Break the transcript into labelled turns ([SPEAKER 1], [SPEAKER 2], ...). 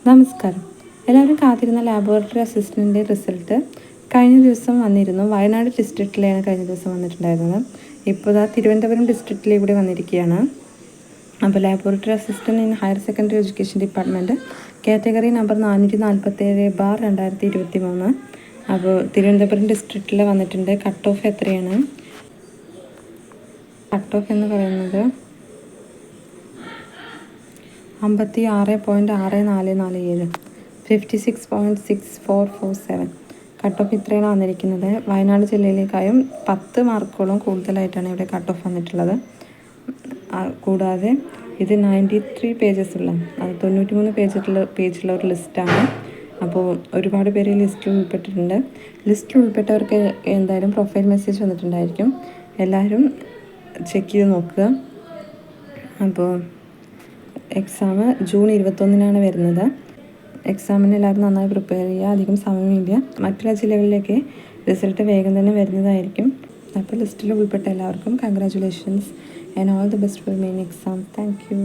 [SPEAKER 1] നമസ്കാരം. എല്ലാവരും കാത്തിരുന്ന ലാബോറട്ടറി അസിസ്റ്റൻ്റിൻ്റെ റിസൾട്ട് കഴിഞ്ഞ ദിവസം വന്നിരുന്നു. വയനാട് ഡിസ്ട്രിക്റ്റിലാണ് കഴിഞ്ഞ ദിവസം വന്നിട്ടുണ്ടായിരുന്നത്. ഇപ്പോൾ തിരുവനന്തപുരം ഡിസ്ട്രിക്റ്റിൽ കൂടി വന്നിരിക്കുകയാണ്. അപ്പോൾ laboratory assistant in higher secondary education department category number 447/2023. അപ്പോൾ തിരുവനന്തപുരം ഡിസ്ട്രിക്റ്റിൽ വന്നിട്ടുണ്ട്. കട്ട് ഓഫ് എത്രയാണ്? കട്ട് ഓഫ് എന്ന് പറയുന്നത് 56.6447, 56.6447. കട്ട് ഓഫ് ഇത്രയാണ് വന്നിരിക്കുന്നത്. വയനാട് ജില്ലയിലേക്കായും 10 മാർക്കോളം കൂടുതലായിട്ടാണ് ഇവിടെ കട്ട് ഓഫ് വന്നിട്ടുള്ളത്. കൂടാതെ ഇത് 93 പേജസുള്ള 93 പേജുള്ള ഒരു ലിസ്റ്റാണ്. അപ്പോൾ ഒരുപാട് പേര് ലിസ്റ്റിൽ ഉൾപ്പെട്ടിട്ടുണ്ട്. ലിസ്റ്റിൽ ഉൾപ്പെട്ടവർക്ക് എന്തായാലും പ്രൊഫൈൽ മെസ്സേജ് വന്നിട്ടുണ്ടായിരിക്കും. എല്ലാവരും ചെക്ക് ചെയ്ത് നോക്കുക. അപ്പോൾ എക്സാം ജൂൺ 21 വരുന്നത്. എക്സാമിന് എല്ലാവരും നന്നായി പ്രിപ്പയർ ചെയ്യുക. അധികം സമയമില്ല. മറ്റുള്ള ജില്ലകളിലേക്ക് റിസൾട്ട് വേഗം തന്നെ വരുന്നതായിരിക്കും. അപ്പോൾ ലിസ്റ്റിൽ ഉൾപ്പെട്ട എല്ലാവർക്കും congratulations and all the best for main exam. Thank you.